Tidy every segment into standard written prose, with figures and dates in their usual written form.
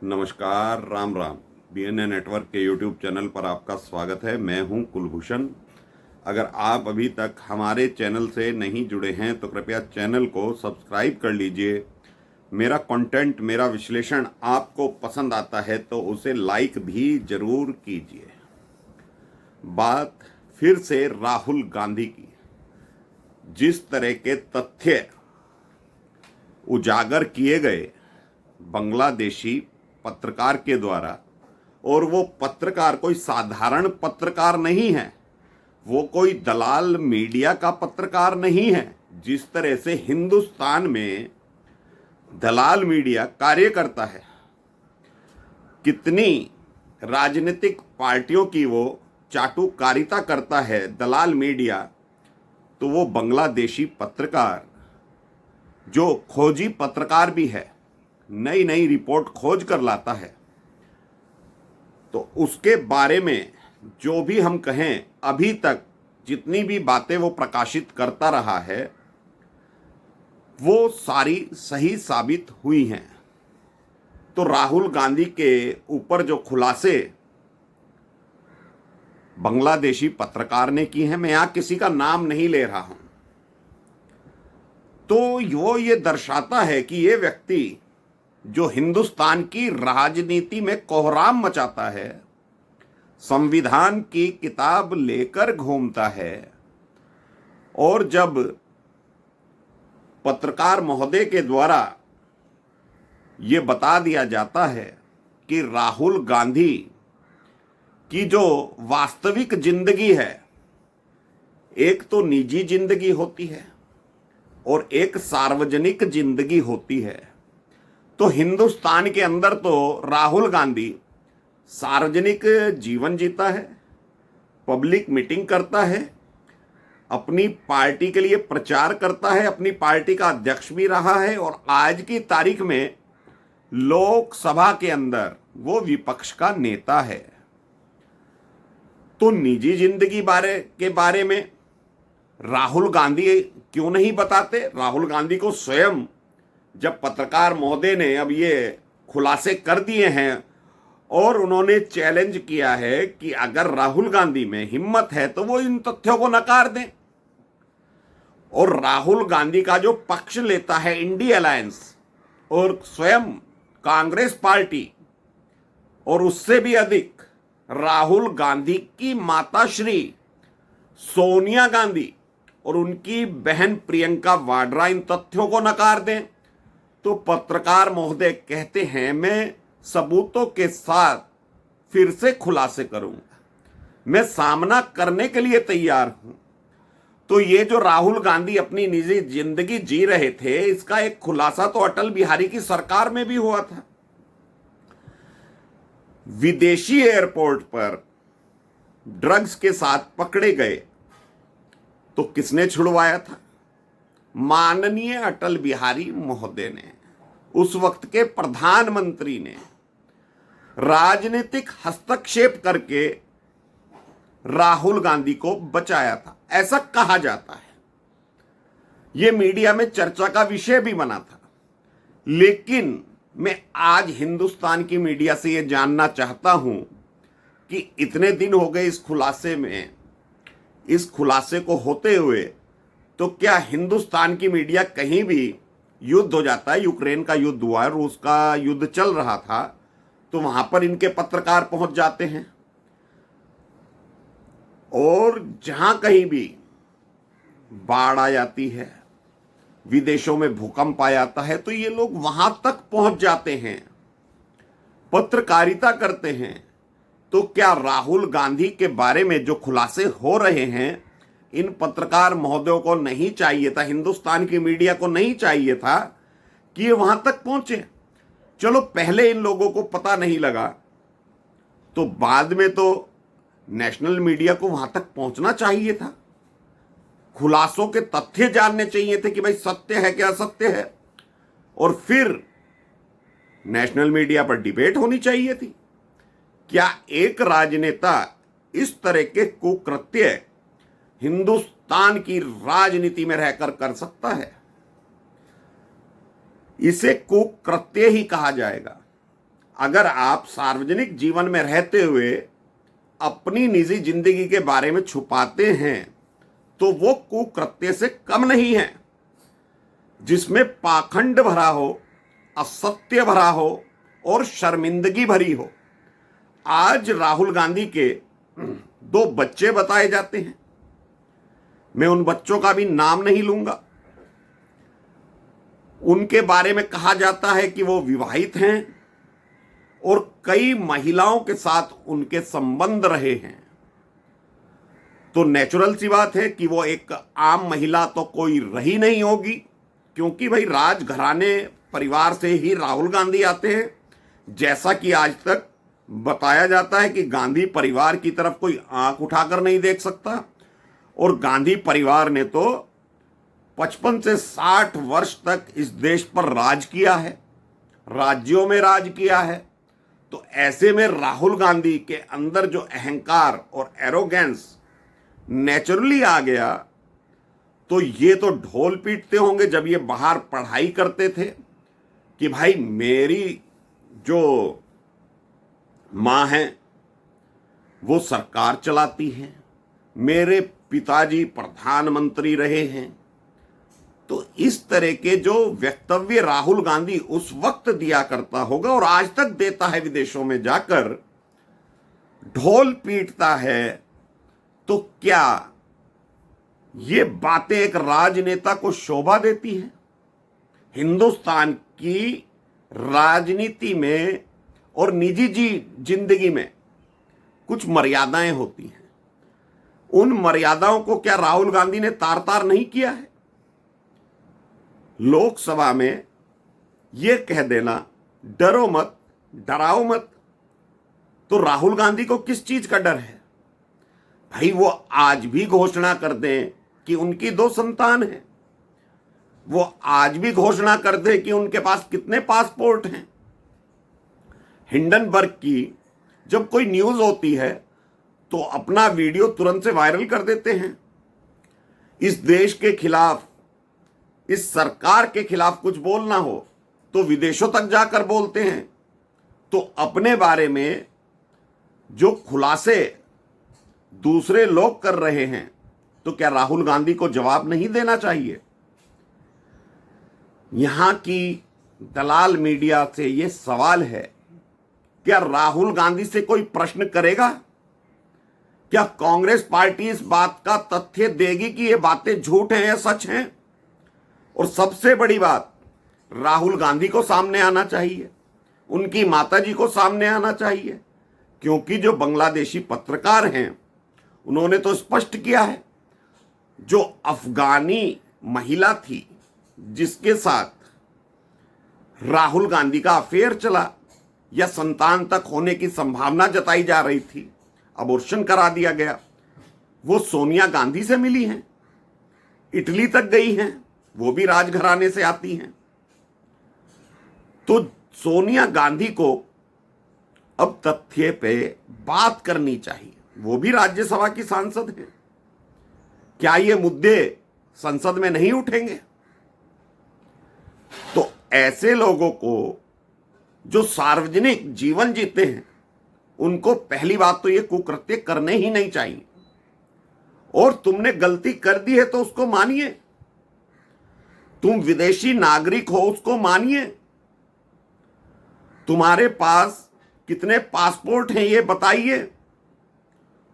नमस्कार, Ram Ram. BNA network के YouTube channel पर आपका स्वागत है। मैं हूं कुलभूषण। अगर आप अभी तक हमारे चैनल से नहीं जुड़े हैं तो कृपया चैनल को सब्सक्राइब कर लीजिए। मेरा कंटेंट, मेरा विश्लेषण आपको पसंद आता है तो उसे लाइक भी जरूर कीजिए। बात फिर से राहुल गांधी की। जिस तरह के तथ्य उजागर किए गए बांग्लादेशी पत्रकार के द्वारा, और वो पत्रकार कोई साधारण पत्रकार नहीं है, वो कोई दलाल मीडिया का पत्रकार नहीं है। जिस तरह से हिंदुस्तान में दलाल मीडिया कार्य करता है, कितनी राजनीतिक पार्टियों की वो चाटुकारिता करता है दलाल मीडिया, तो वो बांग्लादेशी पत्रकार जो खोजी पत्रकार भी है, नई नई रिपोर्ट खोज कर लाता है, तो उसके बारे में जो भी हम कहें, अभी तक जितनी भी बातें वो प्रकाशित करता रहा है वो सारी सही साबित हुई हैं। तो राहुल गांधी के ऊपर जो खुलासे बांग्लादेशी पत्रकार ने की हैं, मैं यहां किसी का नाम नहीं ले रहा हूं, तो वो ये दर्शाता है कि ये व्यक्ति जो हिंदुस्तान की राजनीति में कोहराम मचाता है, संविधान की किताब लेकर घूमता है, और जब पत्रकार महोदय के द्वारा ये बता दिया जाता है कि राहुल गांधी की जो वास्तविक जिंदगी है, एक तो निजी जिंदगी होती है और एक सार्वजनिक जिंदगी होती है, तो हिंदुस्तान के अंदर तो राहुल गांधी सार्वजनिक जीवन जीता है, पब्लिक मीटिंग करता है, अपनी पार्टी के लिए प्रचार करता है, अपनी पार्टी का अध्यक्ष भी रहा है, और आज की तारीख में लोकसभा के अंदर वो विपक्ष का नेता है। तो निजी जिंदगी के बारे में राहुल गांधी क्यों नहीं बताते? राहुल गांधी को स्वयं जब पत्रकार महोदय ने अब ये खुलासे कर दिए हैं और उन्होंने चैलेंज किया है कि अगर राहुल गांधी में हिम्मत है तो वो इन तथ्यों को नकार दें, और राहुल गांधी का जो पक्ष लेता है इंडिया अलायंस और स्वयं कांग्रेस पार्टी, और उससे भी अधिक राहुल गांधी की माताश्री सोनिया गांधी और उनकी बहन प्रियंका वाड्रा इन तथ्यों को नकार दें, तो पत्रकार महोदय कहते हैं मैं सबूतों के साथ फिर से खुलासे करूंगा, मैं सामना करने के लिए तैयार हूं। तो ये जो राहुल गांधी अपनी निजी जिंदगी जी रहे थे, इसका एक खुलासा तो अटल बिहारी की सरकार में भी हुआ था। विदेशी एयरपोर्ट पर ड्रग्स के साथ पकड़े गए तो किसने छुड़वाया था? माननीय अटल बिहारी महोदय ने, उस वक्त के प्रधानमंत्री ने राजनीतिक हस्तक्षेप करके राहुल गांधी को बचाया था, ऐसा कहा जाता है। यह मीडिया में चर्चा का विषय भी बना था। लेकिन मैं आज हिंदुस्तान की मीडिया से यह जानना चाहता हूं कि इतने दिन हो गए इस खुलासे में, इस खुलासे को होते हुए, तो क्या हिंदुस्तान की मीडिया कहीं भी युद्ध हो जाता है, यूक्रेन का युद्ध हुआ है, रूस का युद्ध चल रहा था, तो वहां पर इनके पत्रकार पहुंच जाते हैं, और जहां कहीं भी बाढ़ आ जाती है, विदेशों में भूकंप आ जाता है, तो ये लोग वहां तक पहुंच जाते हैं, पत्रकारिता करते हैं। तो क्या राहुल गांधी के बारे में जो खुलासे हो रहे हैं, इन पत्रकार महोदयों को नहीं चाहिए था, हिंदुस्तान की मीडिया को नहीं चाहिए था कि ये वहां तक पहुंचे? चलो, पहले इन लोगों को पता नहीं लगा, तो बाद में तो नेशनल मीडिया को वहां तक पहुंचना चाहिए था, खुलासों के तथ्य जानने चाहिए थे कि भाई सत्य है क्या असत्य है, और फिर नेशनल मीडिया पर डिबेट होनी चाहिए थी। क्या एक राजनेता इस तरह के कुकृत्य हिंदुस्तान की राजनीति में रहकर कर सकता है? इसे कुकृत्य ही कहा जाएगा। अगर आप सार्वजनिक जीवन में रहते हुए अपनी निजी जिंदगी के बारे में छुपाते हैं तो वो कुकृत्य से कम नहीं है। जिसमें पाखंड भरा हो, असत्य भरा हो और शर्मिंदगी भरी हो। आज राहुल गांधी के 2 बच्चे बताए जाते हैं। मैं उन बच्चों का भी नाम नहीं लूंगा। उनके बारे में कहा जाता है कि वो विवाहित हैं और कई महिलाओं के साथ उनके संबंध रहे हैं। तो नेचुरल सी बात है कि वो एक आम महिला तो कोई रही नहीं होगी, क्योंकि भाई राजघराने परिवार से ही राहुल गांधी आते हैं। जैसा कि आज तक बताया जाता है कि गांधी परिवार की तरफ कोई आंख उठाकर नहीं देख सकता, और गांधी परिवार ने तो 55 से 60 वर्ष तक इस देश पर राज किया है, राज्यों में राज किया है। तो ऐसे में राहुल गांधी के अंदर जो अहंकार और एरोगेंस नेचुरली आ गया, तो ये तो ढोल पीटते होंगे जब ये बाहर पढ़ाई करते थे कि भाई मेरी जो माँ है वो सरकार चलाती है, मेरे पिताजी प्रधानमंत्री रहे हैं। तो इस तरह के जो वक्तव्य राहुल गांधी उस वक्त दिया करता होगा और आज तक देता है विदेशों में जाकर, ढोल पीटता है, तो क्या ये बातें एक राजनेता को शोभा देती हैं? हिंदुस्तान की राजनीति में और निजी जिंदगी में कुछ मर्यादाएं होती हैं। उन मर्यादाओं को क्या राहुल गांधी ने तार तार नहीं किया है? लोकसभा में यह कह देना डरो मत, डराओ मत, तो राहुल गांधी को किस चीज का डर है? भाई वो आज भी घोषणा कर दें कि उनकी 2 संतान हैं, वो आज भी घोषणा कर दें कि उनके पास कितने पासपोर्ट हैं। हिंडनबर्ग की जब कोई न्यूज होती है तो अपना वीडियो तुरंत से वायरल कर देते हैं। इस देश के खिलाफ, इस सरकार के खिलाफ कुछ बोलना हो तो विदेशों तक जाकर बोलते हैं। तो अपने बारे में जो खुलासे दूसरे लोग कर रहे हैं, तो क्या राहुल गांधी को जवाब नहीं देना चाहिए? यहां की दलाल मीडिया से यह सवाल है, क्या राहुल गांधी से कोई प्रश्न करेगा? क्या कांग्रेस पार्टी इस बात का तथ्य देगी कि ये बातें झूठ हैं या सच हैं? और सबसे बड़ी बात, राहुल गांधी को सामने आना चाहिए, उनकी माताजी को सामने आना चाहिए, क्योंकि जो बांग्लादेशी पत्रकार हैं उन्होंने तो स्पष्ट किया है, जो अफगानी महिला थी जिसके साथ राहुल गांधी का अफेयर चला या संतान तक होने की संभावना जताई जा रही थी, अबॉर्शन करा दिया गया, वो सोनिया गांधी से मिली हैं, इटली तक गई हैं, वो भी राजघराने से आती हैं। तो सोनिया गांधी को अब तथ्य पे बात करनी चाहिए, वो भी राज्यसभा की सांसद हैं। क्या ये मुद्दे संसद में नहीं उठेंगे? तो ऐसे लोगों को जो सार्वजनिक जीवन जीते हैं, उनको पहली बात तो ये कुकृत्य करने ही नहीं चाहिए। और तुमने गलती कर दी है तो उसको मानिए, तुम विदेशी नागरिक हो उसको मानिए, तुम्हारे पास कितने पासपोर्ट हैं ये बताइए,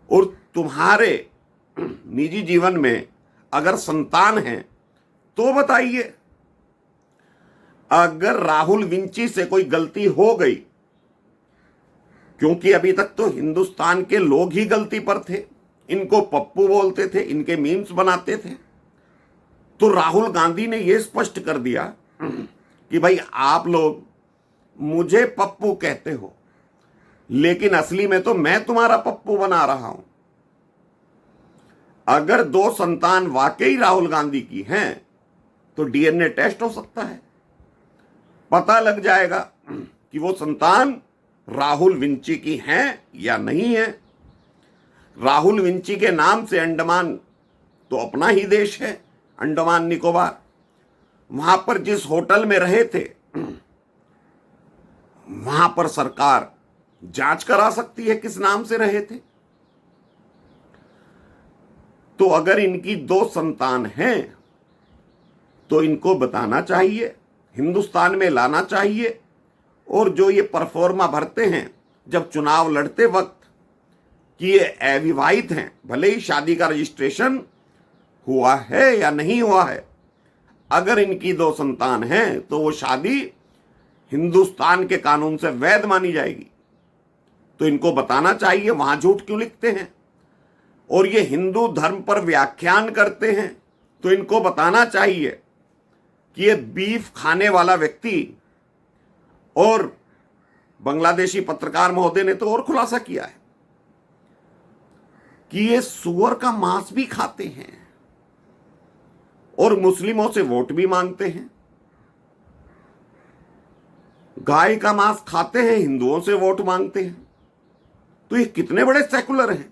और तुम्हारे निजी जीवन में अगर संतान है तो बताइए। अगर राहुल विंची से कोई गलती हो गई, क्योंकि अभी तक तो हिंदुस्तान के लोग ही गलती पर थे, इनको पप्पू बोलते थे, इनके मीम्स बनाते थे, तो राहुल गांधी ने यह स्पष्ट कर दिया कि भाई आप लोग मुझे पप्पू कहते हो, लेकिन असली में तो मैं तुम्हारा पप्पू बना रहा हूं। अगर 2 संतान वाकई राहुल गांधी की हैं तो डीएनए टेस्ट हो सकता है, पता लग जाएगा कि वो संतान राहुल विंची की हैं या नहीं है। राहुल विंची के नाम से अंडमान तो अपना ही देश है, अंडमान निकोबार, वहां पर जिस होटल में रहे थे वहां पर सरकार जांच करा सकती है किस नाम से रहे थे। तो अगर इनकी 2 संतान हैं तो इनको बताना चाहिए, हिंदुस्तान में लाना चाहिए। और जो ये परफॉर्मा भरते हैं जब चुनाव लड़ते वक्त कि ये अविवाहित हैं, भले ही शादी का रजिस्ट्रेशन हुआ है या नहीं हुआ है, अगर इनकी 2 संतान हैं तो वो शादी हिंदुस्तान के कानून से वैध मानी जाएगी। तो इनको बताना चाहिए वहां झूठ क्यों लिखते हैं। और ये हिंदू धर्म पर व्याख्यान करते हैं तो इनको बताना चाहिए कि ये बीफ खाने वाला व्यक्ति, और बांग्लादेशी पत्रकार महोदय ने तो और खुलासा किया है कि ये सुअर का मांस भी खाते हैं और मुस्लिमों से वोट भी मांगते हैं। गाय का मांस खाते हैं, हिंदुओं से वोट मांगते हैं। तो ये कितने बड़े सेकुलर हैं।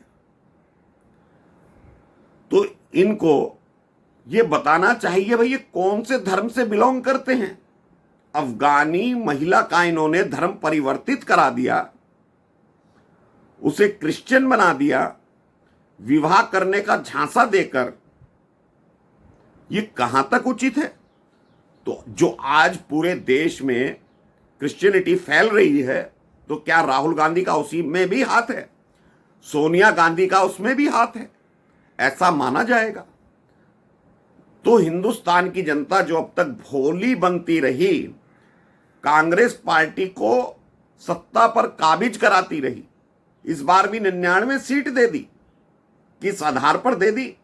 तो इनको ये बताना चाहिए भाई ये कौन से धर्म से बिलोंग करते हैं। अफगानी महिला का इन्होंने धर्म परिवर्तित करा दिया, उसे क्रिश्चियन बना दिया, विवाह करने का झांसा देकर। ये कहां तक उचित है। तो जो आज पूरे देश में क्रिश्चियनिटी फैल रही है, तो क्या राहुल गांधी का उसी में भी हाथ है, सोनिया गांधी का उसमें भी हाथ है, ऐसा माना जाएगा। तो हिंदुस्तान की जनता जो अब तक भोली बनती रही, कांग्रेस पार्टी को सत्ता पर काबिज कराती रही, इस बार भी 99 सीट दे दी। किस आधार पर दे दी।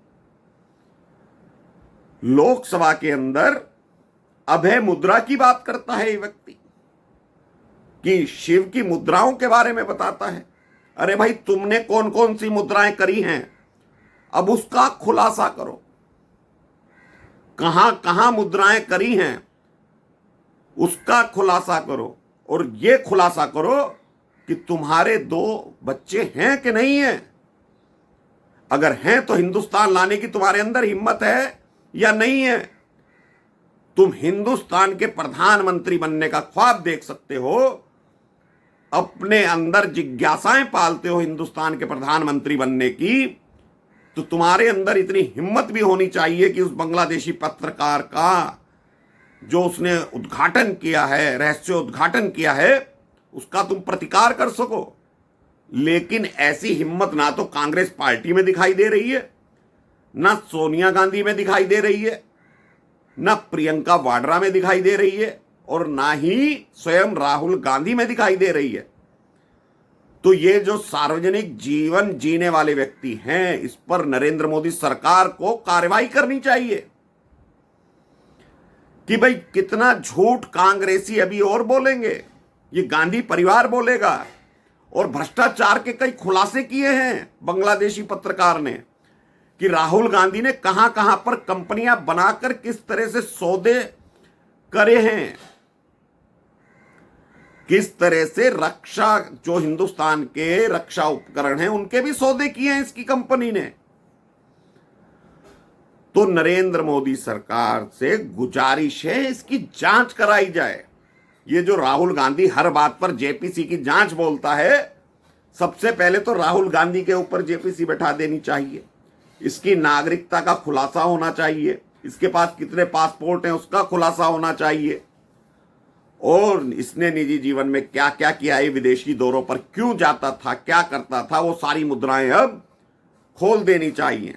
लोकसभा के अंदर अभय मुद्रा की बात करता है ये व्यक्ति, कि शिव की मुद्राओं के बारे में बताता है। अरे भाई, तुमने कौन कौन सी मुद्राएं करी हैं, अब उसका खुलासा करो। कहां कहां मुद्राएं करी हैं उसका खुलासा करो। और यह खुलासा करो कि तुम्हारे 2 बच्चे हैं कि नहीं हैं। अगर हैं तो हिंदुस्तान लाने की तुम्हारे अंदर हिम्मत है या नहीं है। तुम हिंदुस्तान के प्रधानमंत्री बनने का ख्वाब देख सकते हो, अपने अंदर जिज्ञासाएं पालते हो हिंदुस्तान के प्रधानमंत्री बनने की, तो तुम्हारे अंदर इतनी हिम्मत भी होनी चाहिए कि उस बांग्लादेशी पत्रकार का जो उसने उद्घाटन किया है, रहस्य उद्घाटन किया है, उसका तुम प्रतिकार कर सको। लेकिन ऐसी हिम्मत ना तो कांग्रेस पार्टी में दिखाई दे रही है, ना सोनिया गांधी में दिखाई दे रही है, ना प्रियंका वाड्रा में दिखाई दे रही है, और ना ही स्वयं राहुल गांधी में दिखाई दे रही है। तो ये जो सार्वजनिक जीवन जीने वाले व्यक्ति हैं, इस पर नरेंद्र मोदी सरकार को कार्रवाई करनी चाहिए कि भाई कितना झूठ कांग्रेसी अभी और बोलेंगे, ये गांधी परिवार बोलेगा। और भ्रष्टाचार के कई खुलासे किए हैं बांग्लादेशी पत्रकार ने, कि राहुल गांधी ने कहां कहां पर कंपनियां बनाकर किस तरह से सौदे करे हैं, किस तरह से रक्षा, जो हिंदुस्तान के रक्षा उपकरण हैं उनके भी सौदे किए हैं इसकी कंपनी ने। तो नरेंद्र मोदी सरकार से गुजारिश है इसकी जांच कराई जाए। ये जो राहुल गांधी हर बात पर जेपीसी की जांच बोलता है, सबसे पहले तो राहुल गांधी के ऊपर जेपीसी बैठा देनी चाहिए। इसकी नागरिकता का खुलासा होना चाहिए, इसके पास कितने पासपोर्ट हैं उसका खुलासा होना चाहिए, और इसने निजी जीवन में क्या क्या किया है, विदेशी दौरों पर क्यों जाता था, क्या करता था, वो सारी मुद्राएं अब खोल देनी चाहिए।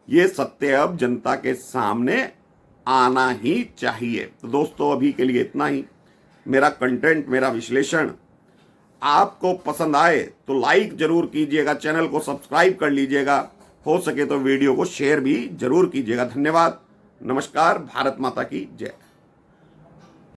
ये सत्य अब जनता के सामने आना ही चाहिए। तो दोस्तों, अभी के लिए इतना ही। मेरा कंटेंट, मेरा विश्लेषण आपको पसंद आए तो लाइक जरूर कीजिएगा, चैनल को सब्सक्राइब कर लीजिएगा, हो सके तो वीडियो को शेयर भी जरूर कीजिएगा। धन्यवाद। नमस्कार। भारत माता की जय।